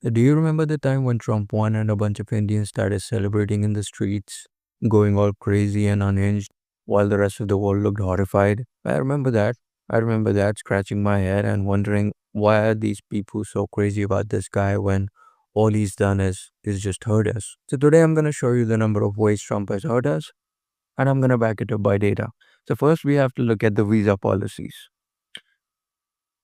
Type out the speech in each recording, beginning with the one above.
Do you remember the time when Trump won and a bunch of Indians started celebrating in the streets, going all crazy and unhinged, while the rest of the world looked horrified? I remember that. I remember that, scratching my head and wondering why are these people so crazy about this guy when all he's done is just hurt us. So today I'm gonna show you the number of ways Trump has hurt us, and I'm gonna back it up by data. So first we have to look at the visa policies.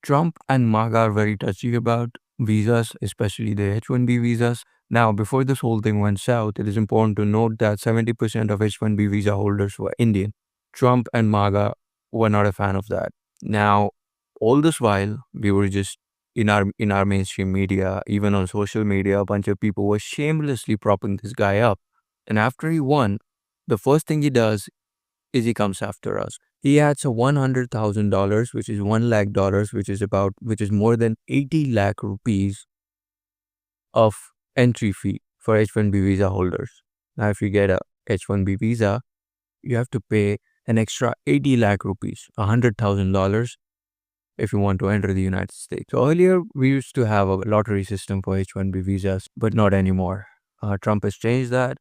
Trump and MAGA are very touchy about visas, especially the H-1B visas. Now, before this whole thing went south, it is important to note that 70% of H-1B visa holders were Indian. Trump and MAGA were not a fan of that. Now, all this while, we were just in our mainstream media, even on social media, a bunch of people were shamelessly propping this guy up. And after he won, the first thing he does is he comes after us. He adds a $100,000, which is $1 lakh, which is more than 80 lakh rupees of entry fee for H-1B visa holders. Now, if you get a H-1B visa, you have to pay an extra 80 lakh rupees, $100,000 if you want to enter the United States. So earlier, we used to have a lottery system for H-1B visas, but not anymore. Trump has changed that.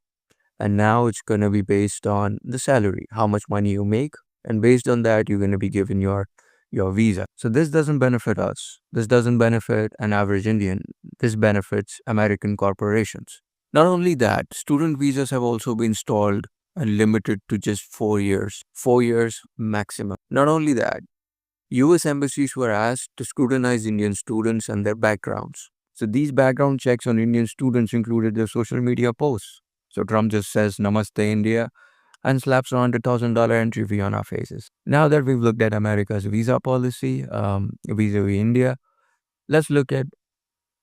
And now it's going to be based on the salary, how much money you make. And based on that, you're going to be given your visa. So this doesn't benefit us. This doesn't benefit an average Indian. This benefits American corporations. Not only that, student visas have also been stalled and limited to just 4 years. 4 years maximum. Not only that, US embassies were asked to scrutinize Indian students and their backgrounds. So these background checks on Indian students included their social media posts. So Trump just says Namaste India and slaps a $100,000 entry fee on our faces. Now that we've looked at America's visa policy, vis-a-vis India, let's look at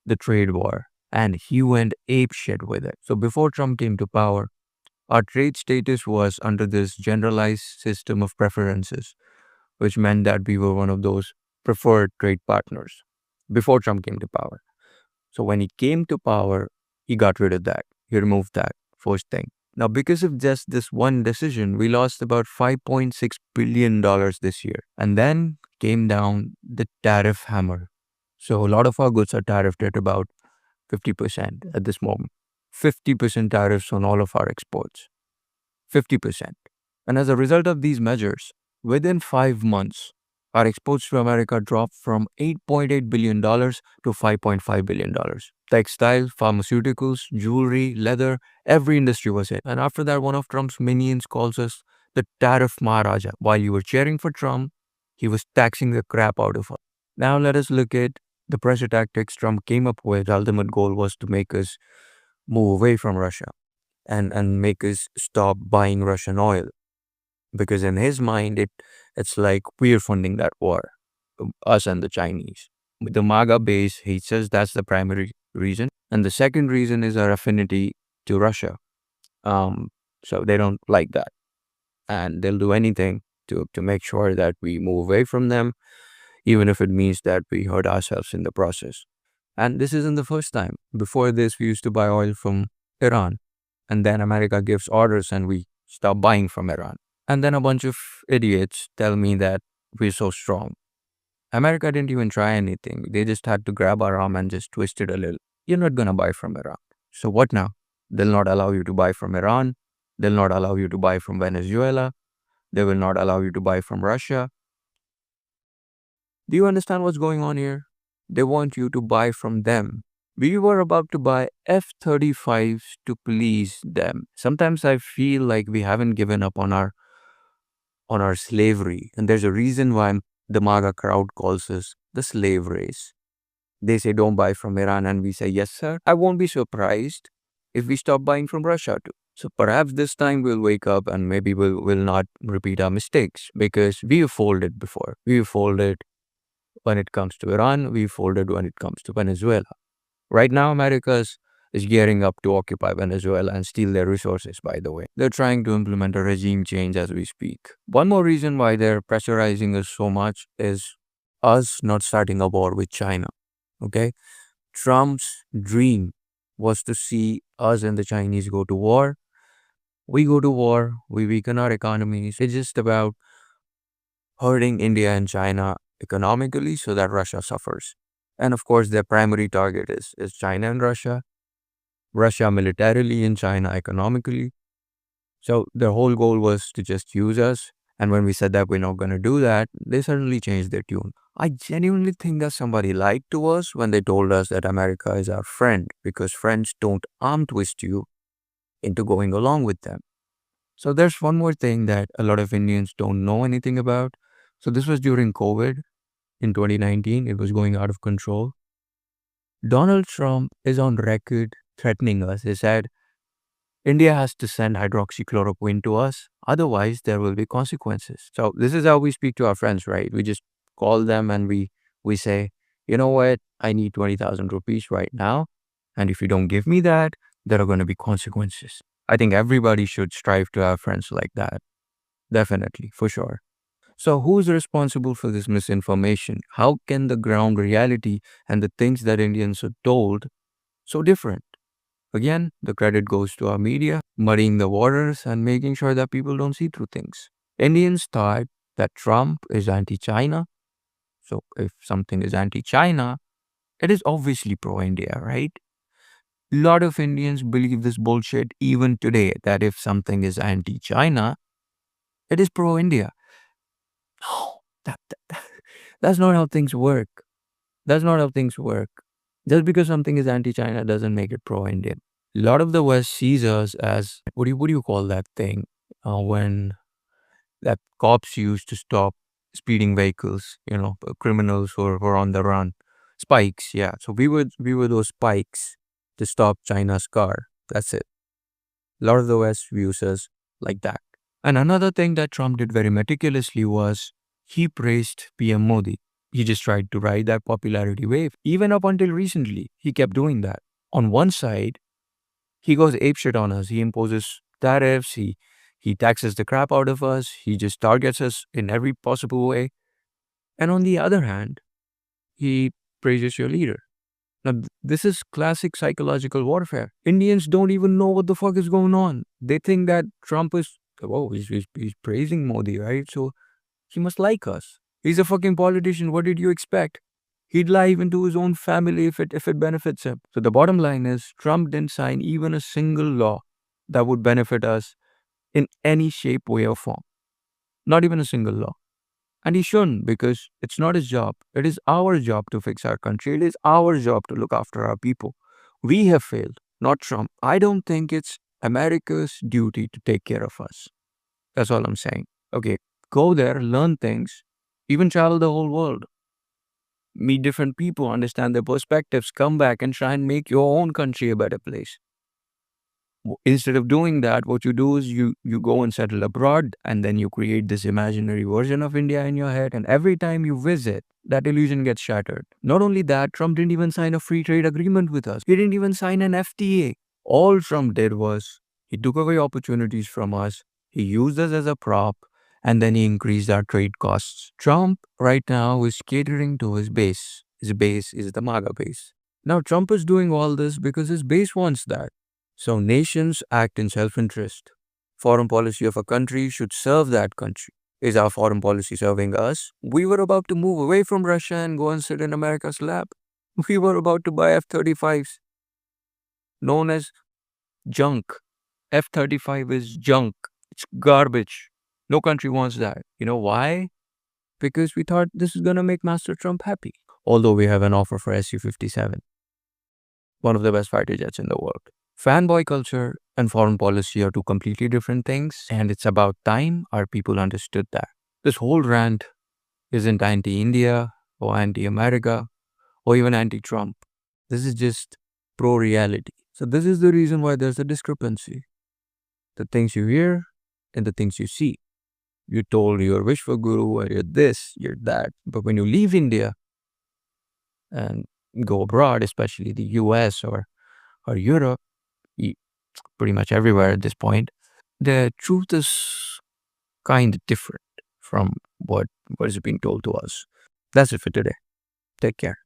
the trade war. And he went apeshit with it. So before Trump came to power, our trade status was under this generalized system of preferences, which meant that we were one of those preferred trade partners before Trump came to power. So when he came to power, he got rid of that. He removed that first thing. Now, because of just this one decision, we lost about $5.6 billion this year. And then came down the tariff hammer. So a lot of our goods are tariffed at about 50% at this moment. 50% tariffs on all of our exports. 50%. And as a result of these measures, within 5 months, our exports to America dropped from $8.8 billion to $5.5 billion. Textiles, pharmaceuticals, jewelry, leather, every industry was hit. And after that, one of Trump's minions calls us the tariff Maharaja. While you were cheering for Trump, he was taxing the crap out of us. Now let us look at the pressure tactics Trump came up with. The ultimate goal was to make us move away from Russia and make us stop buying Russian oil. Because in his mind, it's like we're funding that war, us and the Chinese. The MAGA base hates us. That's the primary reason. And the second reason is our affinity to Russia. So they don't like that. And they'll do anything to make sure that we move away from them, even if it means that we hurt ourselves in the process. And this isn't the first time. Before this, we used to buy oil from Iran. And then America gives orders and we stop buying from Iran. And then a bunch of idiots tell me that we're so strong. America didn't even try anything. They just had to grab our arm and just twist it a little. You're not going to buy from Iran. So what now? They'll not allow you to buy from Iran. They'll not allow you to buy from Venezuela. They will not allow you to buy from Russia. Do you understand what's going on here? They want you to buy from them. We were about to buy F-35s to please them. Sometimes I feel like we haven't given up on our slavery. And there's a reason why the MAGA crowd calls us the slave race. They say don't buy from Iran and we say yes sir. I won't be surprised if we stop buying from Russia too. So perhaps this time we'll wake up and maybe we'll not repeat our mistakes because we've folded before. We've folded when it comes to Iran. We've folded when it comes to Venezuela. Right now, America is gearing up to occupy Venezuela and steal their resources, by the way. They're trying to implement a regime change as we speak. One more reason why they're pressurizing us so much is us not starting a war with China. Okay? Trump's dream was to see us and the Chinese go to war. We go to war, we weaken our economies. It's just about hurting India and China economically so that Russia suffers. And of course, their primary target is China and Russia. Russia militarily and China economically. So their whole goal was to just use us. And when we said that we're not going to do that, they suddenly changed their tune. I genuinely think that somebody lied to us when they told us that America is our friend, because friends don't arm twist you into going along with them. So there's one more thing that a lot of Indians don't know anything about. So this was during COVID in 2019. It was going out of control. Donald Trump is on record threatening us. He said, India has to send hydroxychloroquine to us, otherwise there will be consequences. So this is how we speak to our friends, right? We just call them and we say, you know what, I need 20,000 rupees right now. And if you don't give me that, there are going to be consequences. I think everybody should strive to have friends like that. Definitely, for sure. So who's responsible for this misinformation? How can the ground reality and the things that Indians are told so different? Again, the credit goes to our media, muddying the waters and making sure that people don't see through things. Indians thought that Trump is anti-China. So if something is anti-China, it is obviously pro-India, right? A lot of Indians believe this bullshit even today, that if something is anti-China, it is pro-India. No, that's not how things work. That's not how things work. Just because something is anti-China doesn't make it pro-Indian. A lot of the West sees us as, what do you call that thing when that cops used to stop speeding vehicles, criminals who were on the run, spikes. Yeah, so we were those spikes to stop China's car. That's it. A lot of the West views us like that. And another thing that Trump did very meticulously was he praised PM Modi. He just tried to ride that popularity wave. Even up until recently, he kept doing that. On one side, he goes apeshit on us. He imposes tariffs. He taxes the crap out of us. He just targets us in every possible way. And on the other hand, he praises your leader. Now, this is classic psychological warfare. Indians don't even know what the fuck is going on. They think that Trump is, oh, he's praising Modi, right? So he must like us. He's a fucking politician. What did you expect? He'd lie even to his own family if it benefits him. So the bottom line is Trump didn't sign even a single law that would benefit us in any shape, way, or form. Not even a single law. And he shouldn't, because it's not his job. It is our job to fix our country. It is our job to look after our people. We have failed, not Trump. I don't think it's America's duty to take care of us. That's all I'm saying. Okay, go there, learn things, even travel the whole world. Meet different people, understand their perspectives, come back and try and make your own country a better place. Instead of doing that, what you do is you go and settle abroad, and then you create this imaginary version of India in your head, and every time you visit, that illusion gets shattered. Not only that, Trump didn't even sign a free trade agreement with us. He didn't even sign an FTA. All Trump did was he took away opportunities from us, he used us as a prop, and then he increased our trade costs. Trump right now is catering to his base. His base is the MAGA base. Now, Trump is doing all this because his base wants that. So nations act in self-interest. Foreign policy of a country should serve that country. Is our foreign policy serving us? We were about to move away from Russia and go and sit in America's lap. We were about to buy F-35s, known as junk. F-35 is junk. It's garbage. No country wants that. You know why? Because we thought this is going to make Master Trump happy. Although we have an offer for Su-57, one of the best fighter jets in the world. Fanboy culture and foreign policy are two completely different things, and it's about time our people understood that. This whole rant isn't anti-India or anti-America or even anti-Trump. This is just pro-reality. So this is the reason why there's a discrepancy. The things you hear and the things you see. You're told you're Vishwaguru or you're this, you're that. But when you leave India and go abroad, especially the US or Europe, pretty much everywhere at this point, the truth is kind of different from what is being told to us. That's it for today. Take care.